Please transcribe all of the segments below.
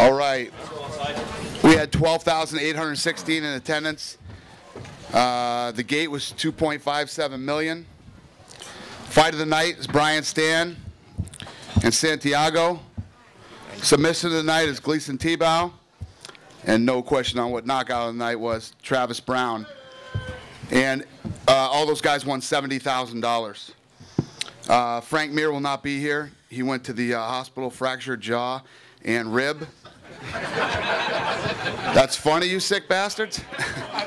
All right. We had 12,816 in attendance. The gate was 2.57 million. Fight of the night is Brian Stan and Santiago. Submission of the night is Gleason Tebow. And no question on what knockout of the night was, Travis Brown. And all those guys won $70,000. Frank Mir will not be here. He went to the hospital, fractured jaw and rib. That's funny, you sick bastards?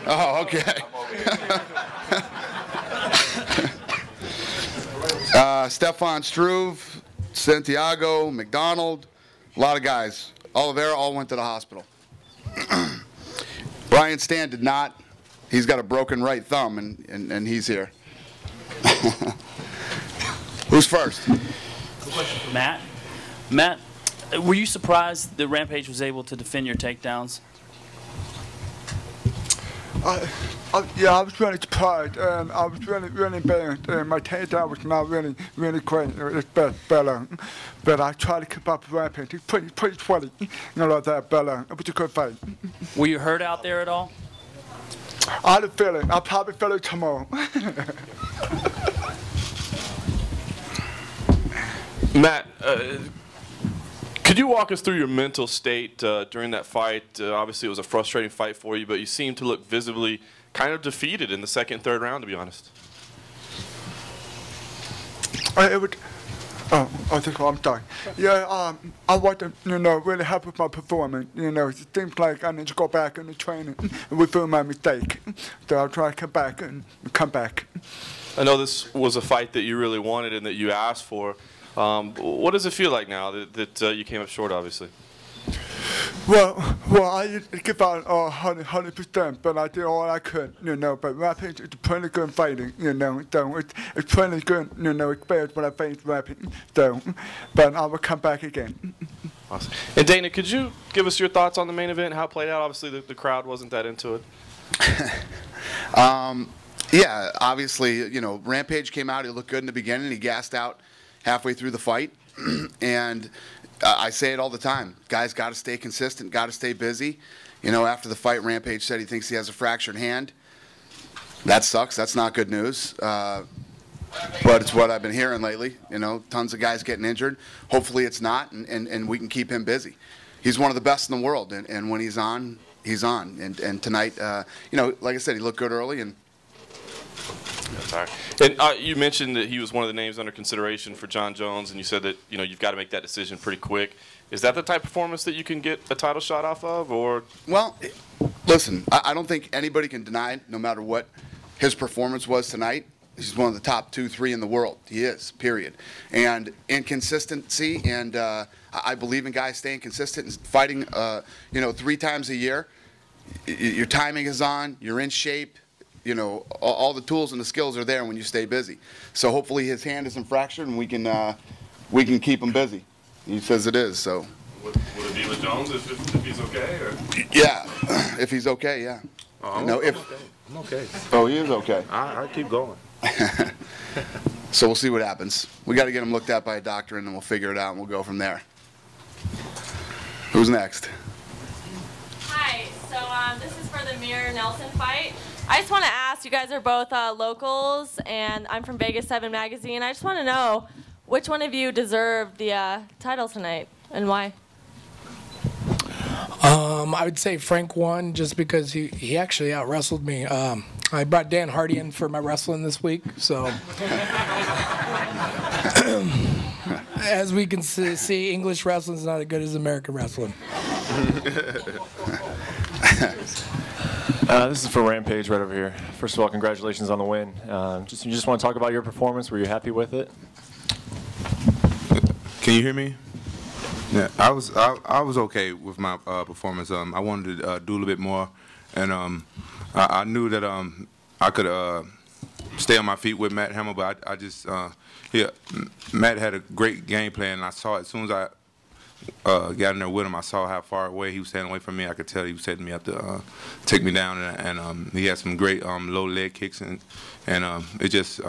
Oh, okay. Stefan Struve, Santiago, McDonald, a lot of guys. Oliveira all went to the hospital. Brian Stan did not. He's got a broken right thumb, and he's here. Who's first? Question for Matt. Matt, were you surprised that Rampage was able to defend your takedowns? Yeah, I was really surprised. I was really bad. My takedown was not really great. It's better. But I tried to keep up with Rampage. He's pretty sweaty. You know, like that, but it was a good fight. Were you hurt out there at all? I didn't feel it. I'll probably feel it tomorrow. Matt, could you walk us through your mental state during that fight? Obviously, it was a frustrating fight for you, but you seemed to look visibly kind of defeated in the second, third round, to be honest. It would. Oh, I'm sorry. Yeah, I wasn't, really happy with my performance. It seems like I need to go back into training and reveal my mistake. So I'll try to come back and come back. I know this was a fight that you really wanted and that you asked for. What does it feel like now that you came up short, obviously? Well, I give out 100%, but I did all I could, But Rampage is pretty good fighting, So it's pretty good, experience when I faced Rampage. So, but I will come back again. Awesome. And Dana, could you give us your thoughts on the main event, how it played out? Obviously, the crowd wasn't that into it. Yeah, obviously, Rampage came out. He looked good in the beginning. He gassed out halfway through the fight, and I say it all the time. Guys got to stay consistent, got to stay busy. After the fight, Rampage said he thinks he has a fractured hand. That sucks. That's not good news. But it's what I've been hearing lately. Tons of guys getting injured. Hopefully it's not, and we can keep him busy. He's one of the best in the world, and when he's on, he's on. And tonight, like I said, he looked good early, and Sorry. And you mentioned that he was one of the names under consideration for John Jones, and you said that you've got to make that decision pretty quick. Is that the type of performance that you can get a title shot off of, or? Well, listen, I don't think anybody can deny, no matter what his performance was tonight, he's one of the top 2, 3 in the world. He is, period. And inconsistency, and I believe in guys staying consistent and fighting, 3 times a year. Your timing is on. You're in shape. All the tools and the skills are there when you stay busy. So hopefully his hand isn't fractured, and we can keep him busy. He says it is. So. Would it be with Jones if he's okay? Or? Yeah, if he's okay, yeah. I'm okay. I'm okay. Oh, he is okay. I keep going. So we'll see what happens. We got to get him looked at by a doctor, and then we'll figure it out, and we'll go from there. Who's next? Hi. So this is for the Mir Nelson fight. I just want to ask, you guys are both locals, and I'm from Vegas 7 Magazine. I just want to know which one of you deserved the title tonight, and why? I would say Frank won just because he actually out-wrestled me. I brought Dan Hardy in for my wrestling this week, so as we can see, English wrestling is not as good as American wrestling. This is for Rampage right over here. First of all, congratulations on the win. You just want to talk about your performance. Were you happy with it? Can you hear me? Yeah, I was okay with my performance. I wanted to do a little bit more, and I knew that I could stay on my feet with Matt Hammer, but I just Matt had a great game plan, and I saw it as soon as I got in there with him. I saw how far away he was standing away from me. I could tell he was setting me up to take me down, and he had some great low leg kicks, and it just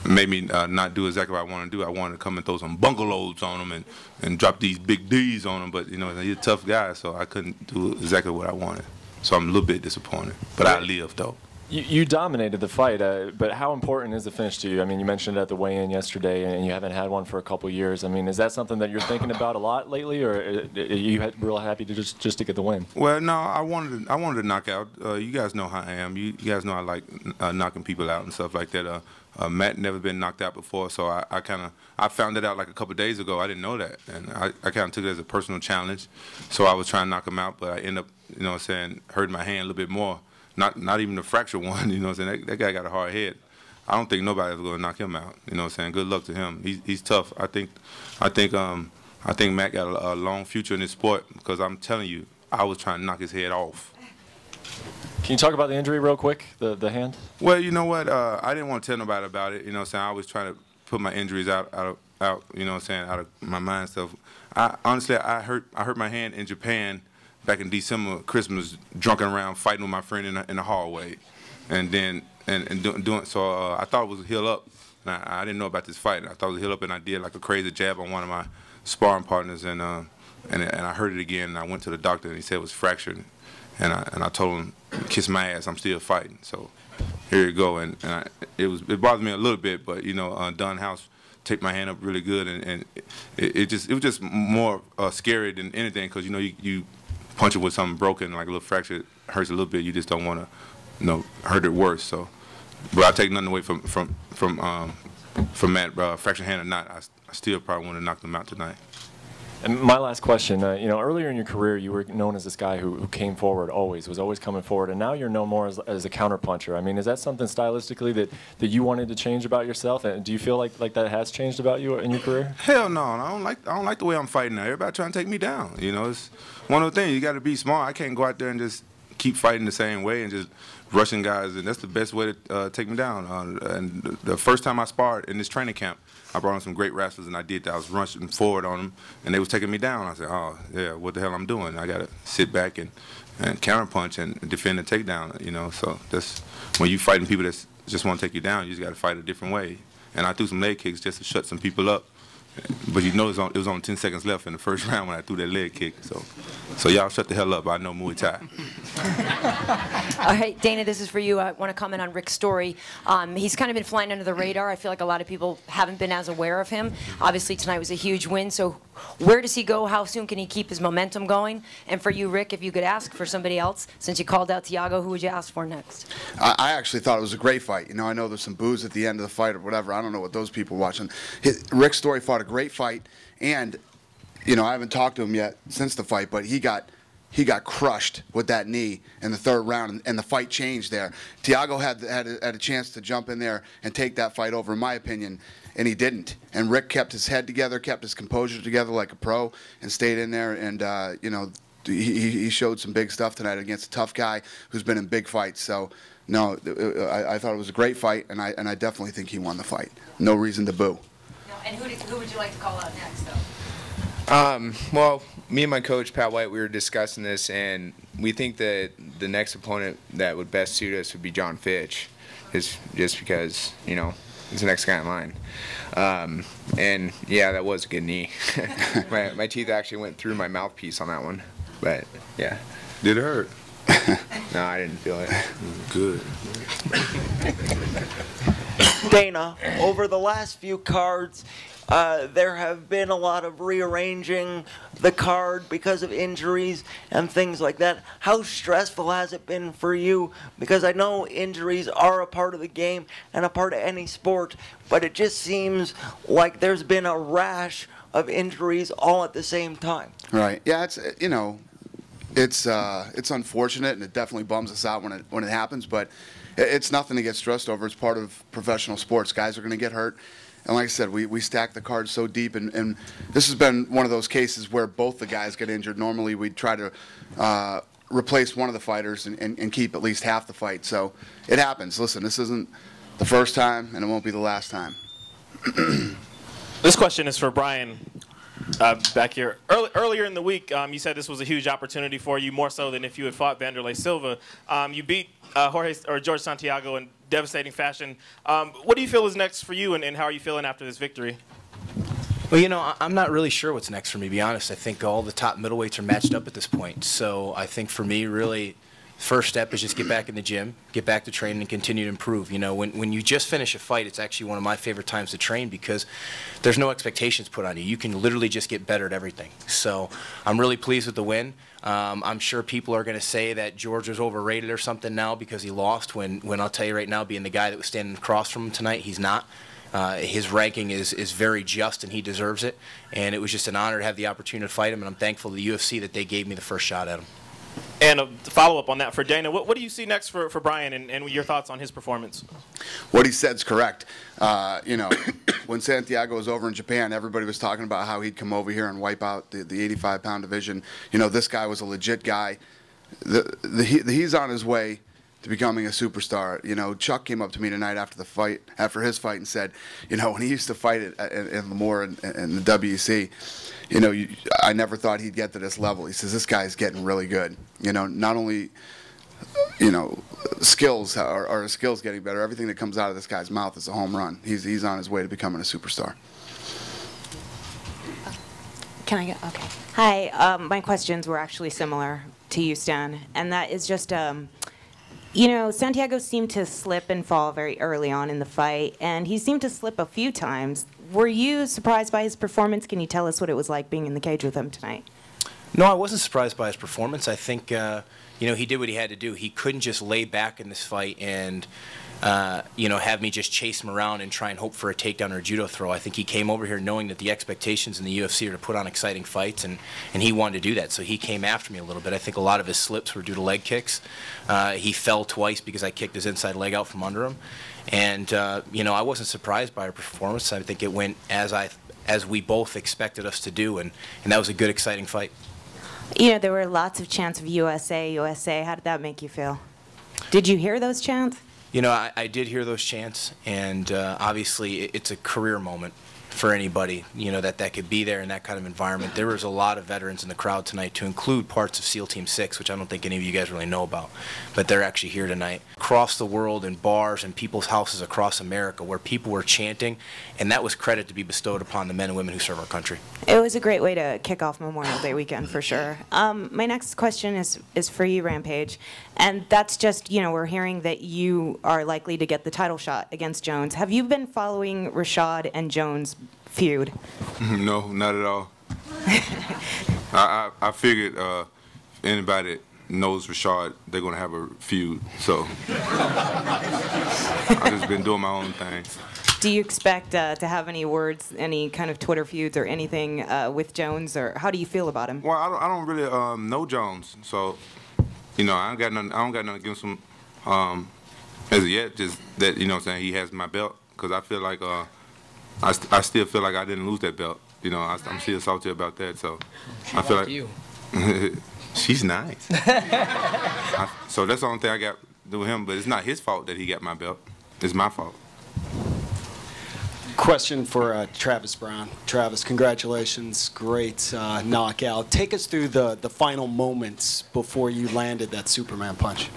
made me not do exactly what I wanted to do. I wanted to come and throw some bungalows on him and drop these big D's on him, but you know he's a tough guy, so I couldn't do exactly what I wanted. So I'm a little bit disappointed, but I lived though. You dominated the fight, but how important is the finish to you? I mean, you mentioned it at the weigh-in yesterday, and you haven't had one for a couple years. I mean, is that something that you're thinking about a lot lately, or are you real happy to just to get the win? Well, no, I wanted to knock out. You guys know how I am. You guys know I like knocking people out and stuff like that. Matt never been knocked out before, so I found it out like a couple days ago. I didn't know that, and I kind of took it as a personal challenge. So I was trying to knock him out, but I ended up, you know what I'm saying, hurting my hand a little bit more. Not even the fracture one, you know what I'm saying? That guy got a hard head. I don't think nobody ever going to knock him out, you know what I'm saying? Good luck to him. He's tough. I think Matt got a long future in this sport because I'm telling you, I was trying to knock his head off. Can you talk about the injury real quick, the hand? Well, you know what? I didn't want to tell nobody about it, you know what I'm saying? I was trying to put my injuries out, you know what I'm saying, out of my mind stuff. Honestly, I hurt my hand in Japan back in December, Christmas, drunken around fighting with my friend in the hallway, and then doing so. I thought it was a heal up. And I didn't know about this fight. I thought it was a heal up, and I did like a crazy jab on one of my sparring partners, and I hurt it again. And I went to the doctor, and he said it was fractured, and I told him, kiss my ass, I'm still fighting. So here you go, and it bothered me a little bit, but you know, Don House taped my hand up really good, and it was just more scary than anything, because you know you punch it with something broken, like a little fracture, it hurts a little bit. You just don't want to, you know, hurt it worse. So, but I take nothing away from Matt, fractured hand or not. I still probably want to knock them out tonight. And my last question, you know, earlier in your career, you were known as this guy who came forward always, was always coming forward, and now you're known more as a counterpuncher. I mean, is that something stylistically that you wanted to change about yourself? And do you feel like that has changed about you in your career? Hell no, I don't like the way I'm fighting now. Everybody trying to take me down. You know, it's one of the things. You got to be smart. I can't go out there and just keep fighting the same way and just rushing guys, and that's the best way to take me down. And the first time I sparred in this training camp, I brought in some great wrestlers, and I did that. I was rushing forward on them, and they was taking me down. I said, oh, yeah, what the hell I'm doing? I got to sit back and counterpunch and defend and takedown, you know. So that's when you fighting people that just want to take you down, you just got to fight a different way. And I threw some leg kicks just to shut some people up. But you know it was only 10 seconds left in the first round when I threw that leg kick. So y'all shut the hell up. I know Muay Thai. All right, Dana, this is for you. I want to comment on Rick's story. He's kind of been flying under the radar. I feel like a lot of people haven't been as aware of him. Obviously, tonight was a huge win. So where does he go? How soon can he keep his momentum going? And for you, Rick, if you could ask for somebody else, since you called out Thiago, who would you ask for next? I actually thought it was a great fight. You know, I know there's some boos at the end of the fight or whatever. I don't know what those people were watching. Rick's story fought a great fight, and you know, I haven't talked to him yet since the fight, but he got crushed with that knee in the third round, and the fight changed there. Thiago had a chance to jump in there and take that fight over, in my opinion, and he didn't. And Rick kept his head together, kept his composure together like a pro, and stayed in there. And you know, he showed some big stuff tonight against a tough guy who's been in big fights. So no, I thought it was a great fight, and I definitely think he won the fight. No reason to boo. And who would you like to call out next, though? Well, me and my coach, Pat White, we were discussing this, and we think that the next opponent that would best suit us would be John Fitch, just because, you know, he's the next guy in line. And, yeah, that was a good knee. my teeth actually went through my mouthpiece on that one, but, yeah. Did it hurt? No, I didn't feel it. Good. Dana, over the last few cards, there have been a lot of rearranging the card because of injuries and things like that. How stressful has it been for you? Because I know injuries are a part of the game and a part of any sport, but it just seems like there's been a rash of injuries all at the same time. Right. Yeah, it's, you know, it's unfortunate, and it definitely bums us out when it happens, but it's nothing to get stressed over. It's part of professional sports. Guys are going to get hurt. And like I said, we stack the cards so deep, and this has been one of those cases where both the guys get injured. Normally we'd try to replace one of the fighters and keep at least half the fight. So it happens. Listen, this isn't the first time, and it won't be the last time. This question is for Brian. Back here. Earlier in the week, you said this was a huge opportunity for you, more so than if you had fought Vanderlei Silva. You beat George Santiago in devastating fashion. What do you feel is next for you, and how are you feeling after this victory? Well, you know, I'm not really sure what's next for me, to be honest. I think all the top middleweights are matched up at this point. So I think for me, really, first step is just get back in the gym, get back to training, and continue to improve. You know, when you just finish a fight, it's actually one of my favorite times to train because there's no expectations put on you. You can literally just get better at everything. So I'm really pleased with the win. I'm sure people are going to say that George was overrated or something now because he lost, when I'll tell you right now, being the guy that was standing across from him tonight, he's not. His ranking is very just, and he deserves it. And it was just an honor to have the opportunity to fight him, and I'm thankful to the UFC that they gave me the first shot at him. And a follow-up on that for Dana, what do you see next for Brian, and your thoughts on his performance? What he said's correct. You know, when Santiago was over in Japan, everybody was talking about how he'd come over here and wipe out the 85-pound division. You know, this guy was a legit guy. He's on his way to becoming a superstar. You know, Chuck came up to me tonight after his fight, and said, you know, when he used to fight in Lemoore and the WEC, you know, I never thought he'd get to this level. He says, this guy's getting really good. You know, not only, you know, skills are his skills getting better. Everything that comes out of this guy's mouth is a home run. He's on his way to becoming a superstar. Can I go? Okay. Hi. My questions were actually similar to you, Stan, and that is just, you know, Santiago seemed to slip and fall very early on in the fight, and he seemed to slip a few times. Were you surprised by his performance? Can you tell us what it was like being in the cage with him tonight? No, I wasn't surprised by his performance. I think, you know, he did what he had to do. He couldn't just lay back in this fight and, you know, have me just chase him around and try and hope for a takedown or a judo throw. I think he came over here knowing that the expectations in the UFC are to put on exciting fights, and he wanted to do that. So he came after me a little bit. I think a lot of his slips were due to leg kicks. He fell twice because I kicked his inside leg out from under him. And, you know, I wasn't surprised by her performance. I think it went as we both expected us to do, and that was a good, exciting fight. You know, there were lots of chants of USA, USA. How did that make you feel? Did you hear those chants? You know, I did hear those chants, and obviously it's a career moment for anybody, you know, that could be there in that kind of environment. There was a lot of veterans in the crowd tonight, to include parts of SEAL Team 6, which I don't think any of you guys really know about, but they're actually here tonight. Across the world, in bars and people's houses across America, where people were chanting, and that was credit to be bestowed upon the men and women who serve our country. It was a great way to kick off Memorial Day weekend, for sure. My next question is for you, Rampage, and that's just, you know, we're hearing that you are likely to get the title shot against Jones. Have you been following Rashad and Jones' feud? No, not at all. I figured if anybody knows Rashad, they're going to have a feud, so I've just been doing my own thing. Do you expect to have any words, any kind of Twitter feuds or anything with Jones, or how do you feel about him? Well, I don't really know Jones, so you know, I don't got nothing against him as of yet. Just that, you know what I'm saying, he has my belt, because I feel like I still feel like I didn't lose that belt. You know, I'm still salty about that. So I feel like you. She's nice. So that's the only thing I got to do with him. But it's not his fault that he got my belt. It's my fault. Question for Travis Brown. Travis, congratulations. Great knockout. Take us through the final moments before you landed that Superman punch.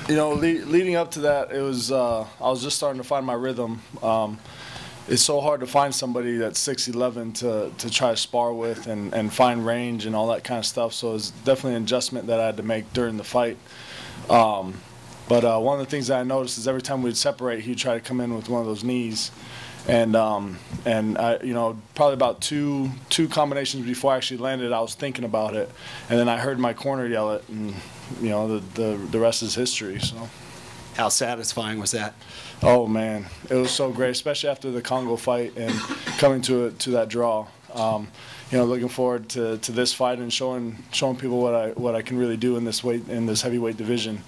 You know, leading up to that, it was I was just starting to find my rhythm. It's so hard to find somebody that's 6'11" to try to spar with and find range and all that kind of stuff. So it's definitely an adjustment that I had to make during the fight. But one of the things that I noticed is every time we'd separate, he'd try to come in with one of those knees. And I, you know, probably about two combinations before I actually landed, I was thinking about it, and then I heard my corner yell it, and you know, the rest is history. So, how satisfying was that? Oh man, it was so great, especially after the Congo fight and coming to that draw. You know, looking forward to this fight and showing people what I can really do in this heavyweight division,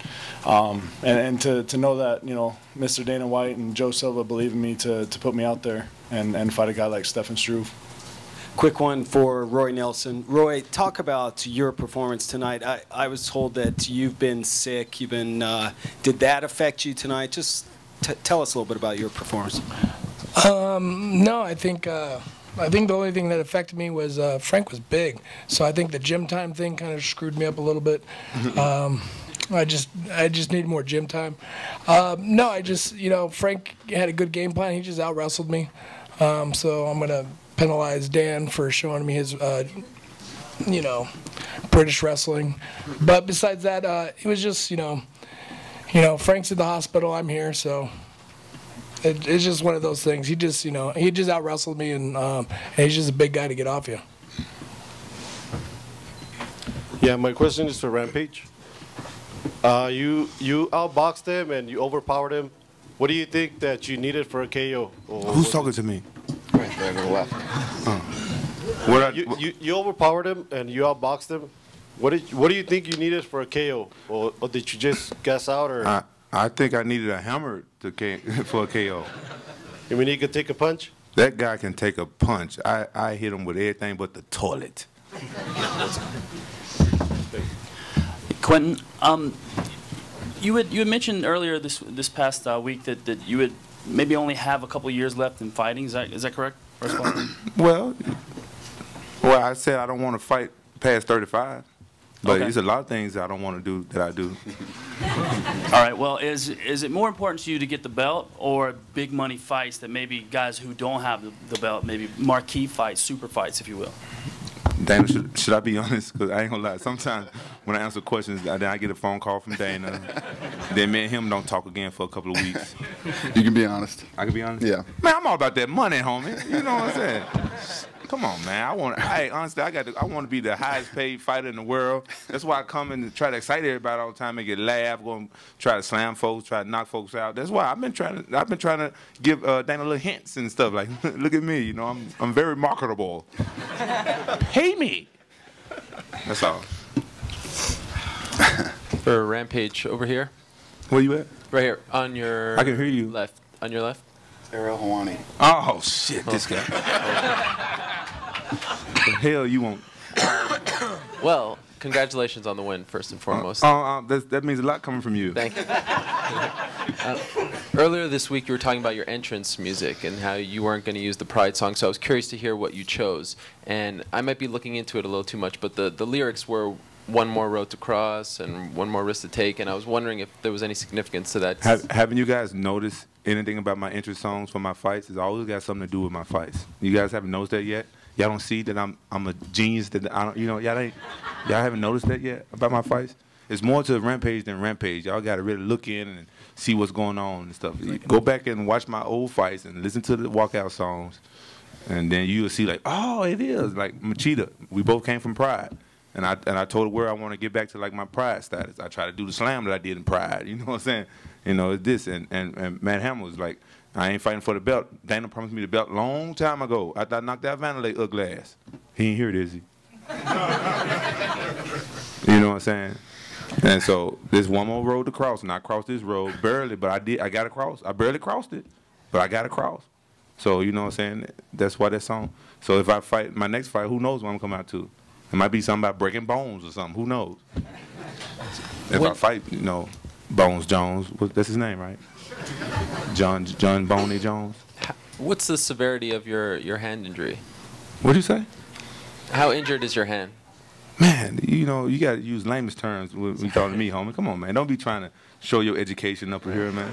and to know that, you know, Mr. Dana White and Joe Silva believe in me to put me out there and fight a guy like Stefan Struve. Quick one for Roy Nelson. Roy, talk about your performance tonight. I was told that you've been sick. Did that affect you tonight? Just tell us a little bit about your performance. No, I think the only thing that affected me was Frank was big, so I think the gym time thing kind of screwed me up a little bit. I just need more gym time. No, Frank had a good game plan. He just out wrestled me, so I'm gonna penalize Dan for showing me his British wrestling. But besides that, it was just Frank's in the hospital. I'm here, so. It's just one of those things. He just out wrestled me, and he's just a big guy to get off you. Yeah, my question is for Rampage. You outboxed him and you overpowered him. What do you think that you needed for a KO? Who's talking to me? Right there to the left. You overpowered him and you outboxed him. What do you think you needed for a KO, or did you just guess out? Or I think I needed a hammer for a KO. You mean he could take a punch? That guy can take a punch. I hit him with everything but the toilet. Quentin, you had mentioned earlier this past week that you would maybe only have a couple of years left in fighting. Is that correct? Well, I said I don't want to fight past 35. But there's a lot of things I don't want to do that I do. All right. Well, is it more important to you to get the belt or big money fights that maybe guys who don't have the belt, maybe marquee fights, super fights, if you will? Dana, should I be honest? Because I ain't gonna lie. Sometimes when I answer questions, then I get a phone call from Dana. Then me and him don't talk again for a couple of weeks. You can be honest. I can be honest? Yeah. Man, I'm all about that money, homie. You know what I'm saying? Come on, man. Honestly, I want to be the highest paid fighter in the world. That's why I come in and try to excite everybody all the time, make it laugh, go and try to slam folks, try to knock folks out. That's why I've been trying to give Dana little hints and stuff like, look at me, I'm very marketable. Pay me. That's all. For Rampage over here. Where you at? Right here on your. I can hear you. Left. On your left. Ariel Hawani. Oh shit, this guy. The hell you want? Well, congratulations on the win, first and foremost. That means a lot coming from you. Thank you. Earlier this week, you were talking about your entrance music and how you weren't going to use the Pride song, so I was curious to hear what you chose. And I might be looking into it a little too much, but the lyrics were one more road to cross and one more risk to take, and I was wondering if there was any significance to that. Haven't you guys noticed anything about my entrance songs for my fights? It's always got something to do with my fights. You guys haven't noticed that yet? Y'all don't see that I'm a genius, that I don't, y'all haven't noticed that yet about my fights? It's more to Rampage than Rampage. Y'all got to really look in and see what's going on and stuff. Go back and watch my old fights and listen to the walkout songs, and then you'll see like, oh, it is like Machida. We both came from Pride, and I told her where I want to get back to like my Pride status. I try to do the slam that I did in Pride. You know what I'm saying? It's this and Matt Hamill was like, I ain't fighting for the belt. Dana promised me the belt long time ago. After I knocked out Vanderlei ugly ass. He ain't here, is he? You know what I'm saying? And so there's one more road to cross, and I crossed this road barely, but I got across. I barely crossed it, but I got across. So you know what I'm saying? That's why that song. So if I fight my next fight, who knows what I'm coming out to? It might be something about breaking bones or something. Who knows? If I fight, Bones Jones, that's his name, right? John Boney Jones. What's the severity of your hand injury? What'd you say? How injured is your hand? Man, you got to use lamest terms when you talking to me, homie. Come on, man. Don't be trying to show your education up here, man.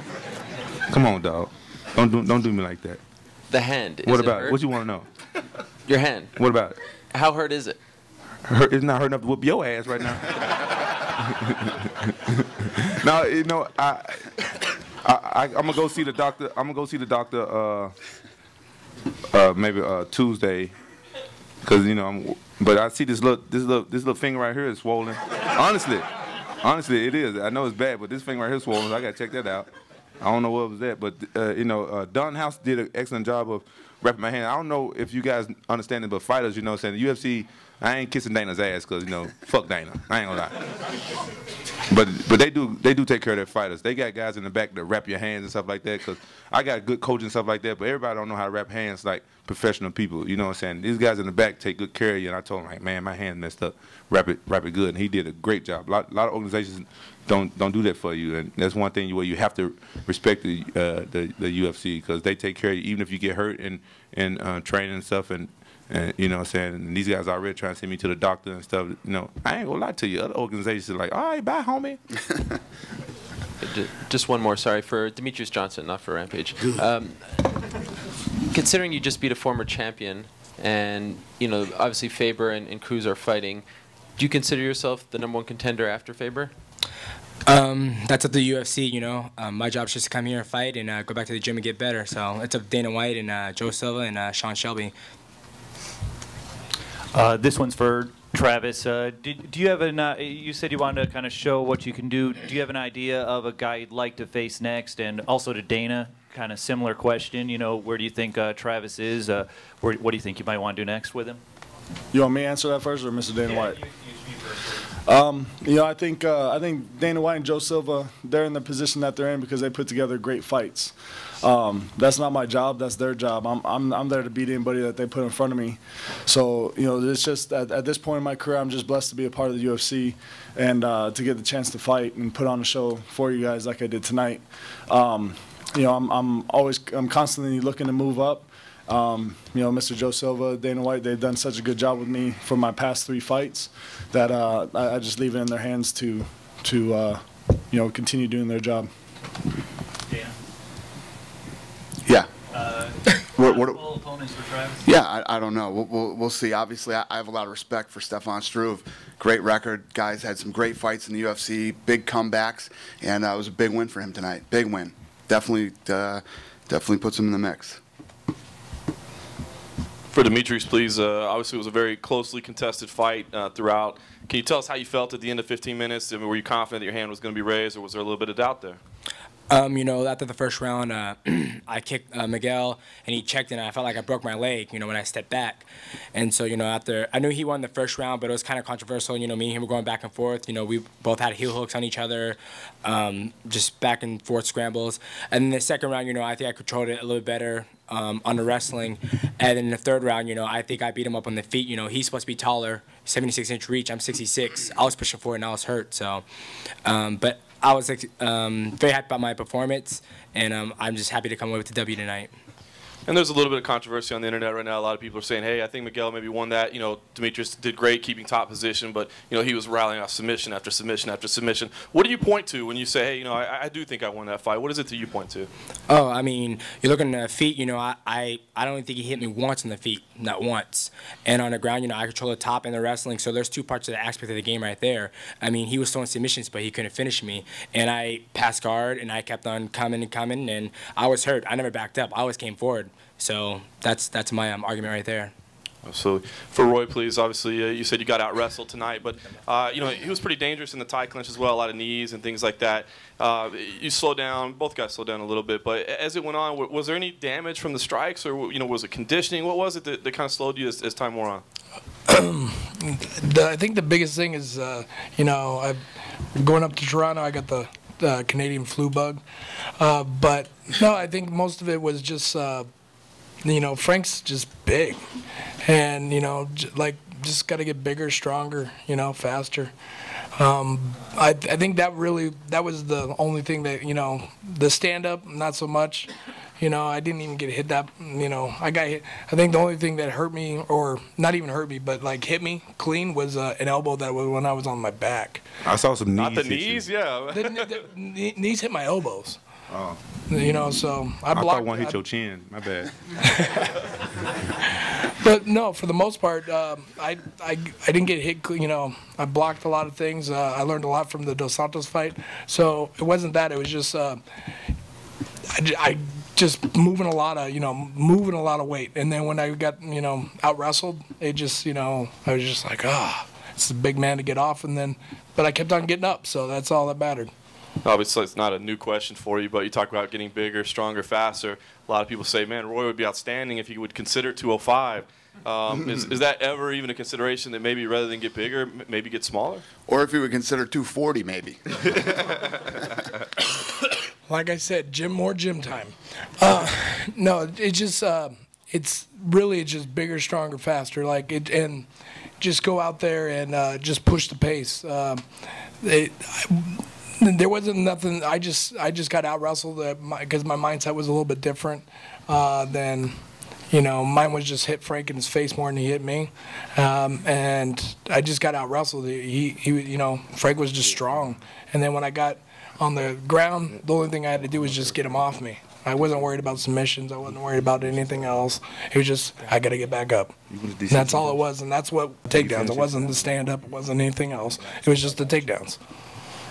Come on, dog. Don't do me like that. The hand. What about it? What you want to know? Your hand. What about it? How hurt is it? It's not hurt enough to whoop your ass right now. No, I'm gonna go see the doctor. I'm gonna go see the doctor maybe Tuesday, cause but I see this little finger right here is swollen. Honestly, it is. I know it's bad, but this finger right here is swollen. So I gotta check that out. I don't know what was that, but Don House did an excellent job of wrapping my hand. I don't know if you guys understand it, but fighters, saying the UFC, I ain't kissing Dana's ass because fuck Dana. I ain't gonna lie. But they do take care of their fighters. They got guys in the back that wrap your hands and stuff like that. Cause I got good coaching and stuff like that, but everybody don't know how to wrap hands like professional people. You know what I'm saying? These guys in the back take good care of you. And I told him like, man, my hand messed up. Wrap it good. And he did a great job. A lot of organizations don't do that for you, and that's one thing where you have to respect the UFC because they take care of you even if you get hurt in training and stuff. And you know what I'm saying? And these guys already trying to send me to the doctor and stuff. You know, I ain't gonna lie to you. Other organizations are like, all right, bye, homie. Just one more, sorry, for Demetrius Johnson, not for Rampage. Considering you just beat a former champion, and you know, obviously Faber and Cruz are fighting, do you consider yourself the #1 contender after Faber? That's up to the UFC, you know. My job is just to come here and fight and go back to the gym and get better. So it's up to Dana White and Joe Silva and Sean Shelby. This one's for Travis. Do you have you said you wanted to kind of show what you can do. Do you have an idea of a guy you'd like to face next? And also to Dana, kind of similar question. You know, where do you think Travis is? What do you think you might want to do next with him? You want me to answer that first, or Mr. Dana White? You know, I think Dana White and Joe Silva, they're in the position that they're in because they put together great fights. That's not my job. That's their job. I'm there to beat anybody that they put in front of me. So, you know, it's just at this point in my career, I'm just blessed to be a part of the UFC and to get the chance to fight and put on a show for you guys like I did tonight. You know, I'm constantly looking to move up. You know, Mr. Joe Silva, Dana White, they've done such a good job with me for my past 3 fights that I just leave it in their hands to you know, continue doing their job. Yeah. What opponents for Travis? Yeah, I don't know. We'll see. Obviously, I have a lot of respect for Stefan Struve. Great record. Guys had some great fights in the UFC, big comebacks, and it was a big win for him tonight. Big win. Definitely puts him in the mix. For Demetrius, please. Obviously, it was a very closely contested fight throughout. Can you tell us how you felt at the end of 15 minutes? I mean, were you confident that your hand was going to be raised, or was there a little bit of doubt there? You know, after the first round, I kicked Miguel, and he checked, and I felt like I broke my leg, you know, when I stepped back. And so, you know, after, I knew he won the first round, but it was kind of controversial. You know, me and him were going back and forth. You know, we both had heel hooks on each other, just back and forth scrambles. And then the second round, you know, I think I controlled it a little better on the wrestling. And then in the third round, you know, I think I beat him up on the feet. You know, he's supposed to be taller, 76-inch reach. I'm 66. I was pushing forward, and I was hurt. So, but I was very happy about my performance, and I'm just happy to come away with the W tonight. And there's a little bit of controversy on the internet right now. A lot of people are saying, hey, I think Miguel maybe won that. You know, Demetrius did great keeping top position, but, you know, he was rallying off submission after submission after submission. What do you point to when you say, hey, you know, I do think I won that fight? What is it that you point to? Oh, I mean, you're looking at the feet, you know, I don't think he hit me once on the feet, not once. And on the ground, you know, I control the top and the wrestling, so there's 2 parts of the aspect of the game right there. I mean, he was throwing submissions, but he couldn't finish me. And I passed guard, and I kept on coming and coming, and I was hurt. I never backed up. I always came forward. So that's my argument right there. So for Roy, please, obviously you said you got out wrestled tonight, but you know, he was pretty dangerous in the tie clinch as well, a lot of knees and things like that. You slowed down, both guys slowed down a little bit, but as it went on, was there any damage from the strikes, or, you know, was it conditioning? What was it that kind of slowed you as time wore on? I think the biggest thing is, you know, going up to Toronto, I got the Canadian flu bug, but no, I think most of it was just, you know, Frank's just big, and, you know, just got to get bigger, stronger, you know, faster. I think that was the only thing that, you know, the stand-up, not so much. You know, I didn't even get hit that, you know, I got hit. I think the only thing that hurt me, or not even hurt me, but like hit me clean, was an elbow that was when I was on my back. I saw some knees. Not the knees, yeah. The knees hit my elbows. Oh. You know, so I blocked. I thought one hit your chin. My bad. But no, for the most part, I didn't get hit. You know, I blocked a lot of things. I learned a lot from the Dos Santos fight. So it wasn't that. It was just I just moving a lot of weight. And then when I got, you know, out wrestled, it just, you know, I was just like, it's a big man to get off. And then, but I kept on getting up. So that's all that mattered. Obviously, it's not a new question for you, but you talk about getting bigger, stronger, faster. A lot of people say, man, Roy would be outstanding if he would consider 205. Is that ever even a consideration that maybe rather than get bigger, maybe get smaller? Or if you would consider 240, maybe. Like I said, more gym time. No, it just it's really just bigger, stronger, faster. Like it, and just go out there and just push the pace. There wasn't nothing. I just got out wrestled because my mindset was a little bit different than. Mine was just hit Frank in his face more than he hit me, and I just got out wrestled. Frank was just strong, and then when I got on the ground, the only thing I had to do was just get him off me. I wasn't worried about submissions. I wasn't worried about anything else. It was just I got to get back up. And that's all it was, and that's what takedowns. It wasn't the stand up. It wasn't anything else. It was just the takedowns.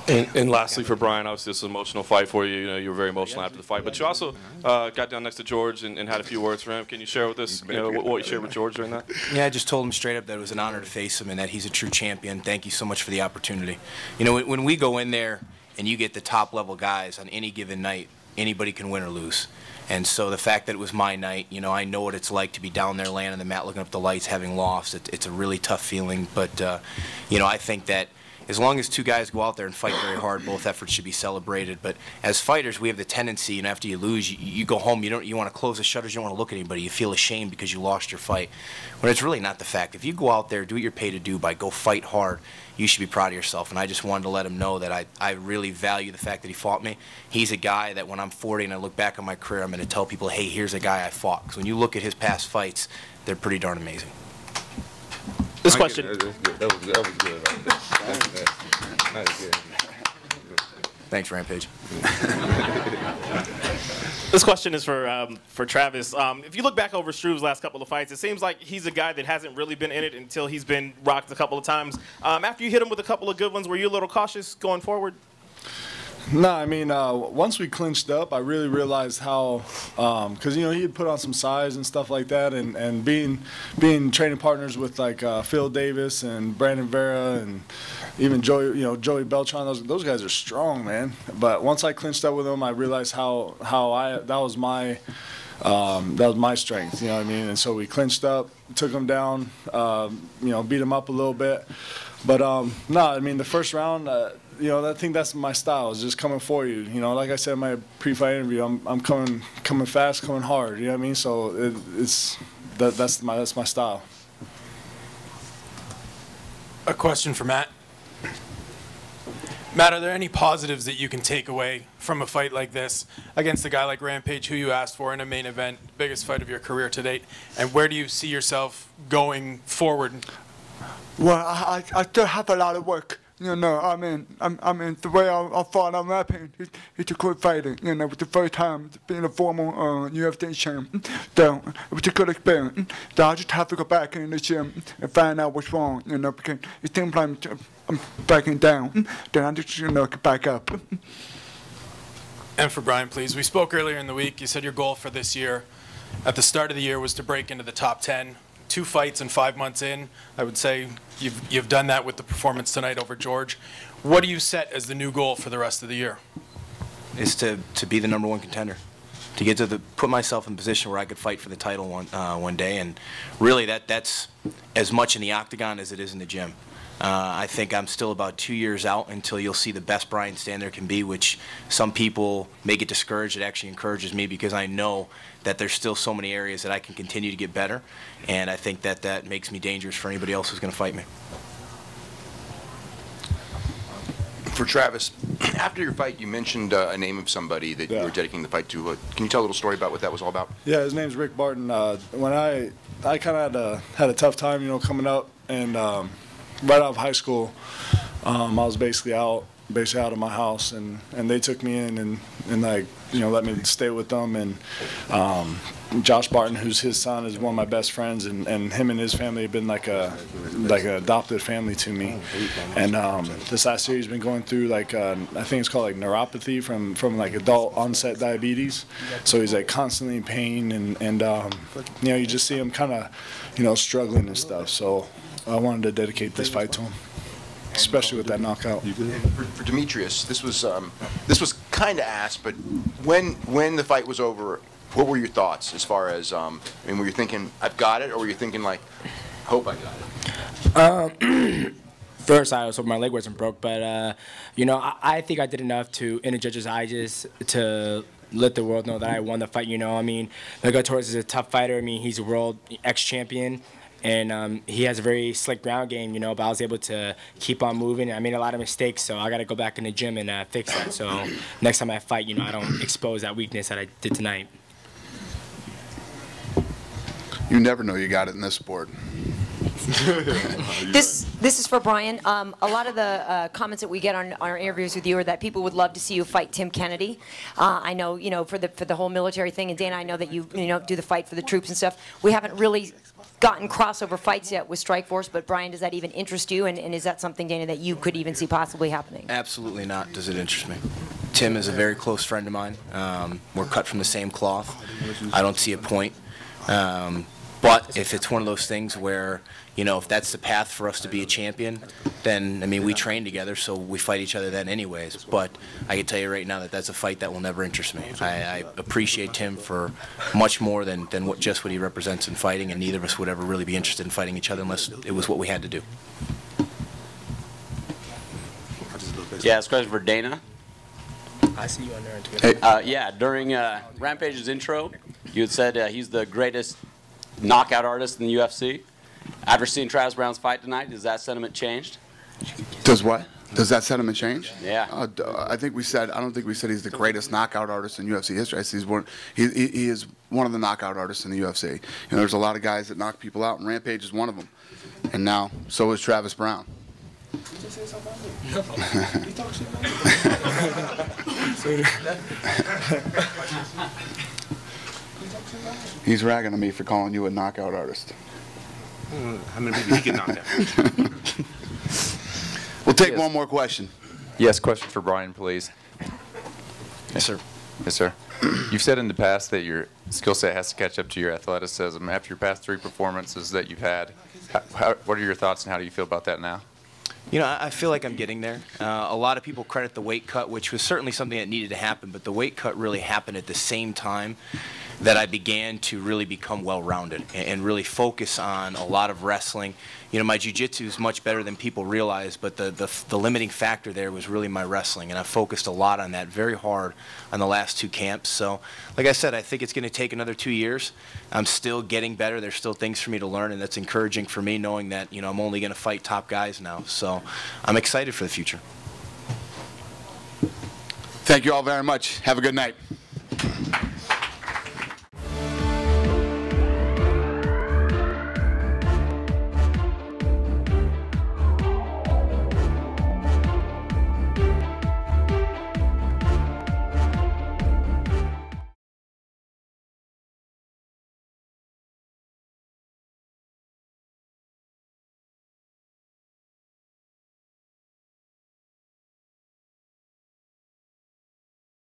And lastly, for Brian, obviously this was an emotional fight for you. You were very emotional after the fight, but you also got down next to George and had a few words for him. Can you share with us what you shared with George during that? Yeah, I just told him straight up that it was an honor to face him and that he's a true champion. Thank you so much for the opportunity. When we go in there and you get the top level guys on any given night, anybody can win or lose. And so the fact that it was my night, I know what it's like to be down there laying on the mat looking up the lights, having lost. It's a really tough feeling, but I think that as long as two guys go out there and fight very hard, both efforts should be celebrated. But as fighters, we have the tendency, and after you lose, you go home, you want to close the shutters, you don't want to look at anybody. You feel ashamed because you lost your fight. When it's really not the fact. If you go out there, do what you're paid to do by go fight hard, you should be proud of yourself. And I just wanted to let him know that I really value the fact that he fought me. He's a guy that when I'm 40 and I look back on my career, I'm going to tell people, hey, here's a guy I fought. Because when you look at his past fights, they're pretty darn amazing. This question. That was good. That was good. Thanks, Rampage. This question is for Travis. If you look back over Struve's last couple of fights, it seems like he's a guy that hasn't really been in it until he's been rocked a couple of times. After you hit him with a couple of good ones, were you a little cautious going forward? No, I mean, once we clinched up, I really realized how, because he had put on some size and stuff like that, and being training partners with like Phil Davis and Brandon Vera and even Joey Beltran, those guys are strong, man. But once I clinched up with them, I realized how that was my strength, you know what I mean? And so we clinched up, took them down, beat them up a little bit. But no, I mean the first round. I think that's my style, is just coming for you. Like I said in my pre-fight interview, I'm coming fast, coming hard. You know what I mean? So that's my style. A question for Matt. Matt, are there any positives that you can take away from a fight like this against a guy like Rampage, who you asked for in a main event, biggest fight of your career to date? And where do you see yourself going forward? Well, I still have a lot of work. I mean, the way I fought on Rampage, it's a good fighting. It was the first time being a former UFC champ. So it was a good experience. So I just have to go back in the gym and find out what's wrong, because it seems like I'm backing down. Then I just, get back up. And for Brian, please. We spoke earlier in the week. You said your goal for this year, at the start of the year, was to break into the top 10. 2 fights and 5 months in, I would say you've done that with the performance tonight over George. What do you set as the new goal for the rest of the year? Is to be the #1 contender, to get to put myself in a position where I could fight for the title one day, and really that's as much in the octagon as it is in the gym. I think I'm still about 2 years out until you'll see the best Brian Stander can be, which some people may get discouraged. It actually encourages me because I know that there's still so many areas that I can continue to get better, and I think that makes me dangerous for anybody else who's going to fight me. For Travis, after your fight, you mentioned a name of somebody that you were dedicating the fight to. Can you tell a little story about what that was all about? Yeah, his name's Rick Barton. When I kind of had a tough time, coming up, and right out of high school, I was basically out of my house, and they took me in and like let me stay with them, and Josh Barton, who's his son, is one of my best friends, and him and his family have been like an adopted family to me. And this last year he's been going through I think it's called like neuropathy from like adult onset diabetes. So he's like constantly in pain, and you just see him kind of struggling and stuff. So I wanted to dedicate this fight to him, especially with that knockout. For Demetrius, this was kind of asked, but when the fight was over, what were your thoughts as far as, I mean, were you thinking, I've got it, or were you thinking like, hope I got it? First, I was hoping my leg wasn't broke, but you know, I think I did enough to, in the judges' eyes, to let the world know that I won the fight. You know, I mean, Miguel Torres is a tough fighter. I mean, he's a world ex-champion, and he has a very slick ground game. You know, but I was able to keep on moving. I made a lot of mistakes, so I got to go back in the gym and fix that. So next time I fight, you know, I don't expose that weakness that I did tonight. You never know you got it in this sport. This is for Brian. A lot of the comments that we get on our interviews with you are that people would love to see you fight Tim Kennedy. I know, you know, for the whole military thing, and Dana, I know that you know do the fight for the troops and stuff. We haven't really gotten crossover fights yet with Strikeforce, but Brian, does that even interest you? And is that something, Dana, that you could even see possibly happening? Absolutely not. Does it interest me? Tim is a very close friend of mine. We're cut from the same cloth. I don't see a point. But if it's one of those things where, you know, if that's the path for us to be a champion, then, I mean, we train together, so we fight each other then anyways. But I can tell you right now that that's a fight that will never interest me. I appreciate Tim for much more than just what he represents in fighting, and neither of us would ever really be interested in fighting each other unless it was what we had to do. Yeah, it's a question for Dana. I see you on there on Twitter. Yeah, during Rampage's intro, you had said he's the greatest knockout artist in the UFC. After seeing Travis Brown's fight tonight, has that sentiment changed? Does what? Does that sentiment change? Yeah. I think we said. I don't think we said he's the greatest knockout artist in UFC history. I see he's one. He is one of the knockout artists in the UFC. You know, there's a lot of guys that knock people out, and Rampage is one of them. And now, so is Travis Brown. He's ragging on me for calling you a knockout artist. How many people he can knock out? We'll take one more question. Yes, question for Brian, please. Yes, sir. Yes, sir. You've said in the past that your skill set has to catch up to your athleticism. After your past 3 performances that you've had, what are your thoughts and how do you feel about that now? You know, I feel like I'm getting there. A lot of people credit the weight cut, which was certainly something that needed to happen, but the weight cut really happened at the same time that I began to really become well-rounded and really focus on a lot of wrestling. You know, my jiu-jitsu is much better than people realize, but the limiting factor there was really my wrestling, and I focused a lot on that very hard on the last 2 camps. So, like I said, I think it's going to take another 2 years. I'm still getting better. There's still things for me to learn, and that's encouraging for me knowing that, you know, I'm only going to fight top guys now. So I'm excited for the future. Thank you all very much. Have a good night.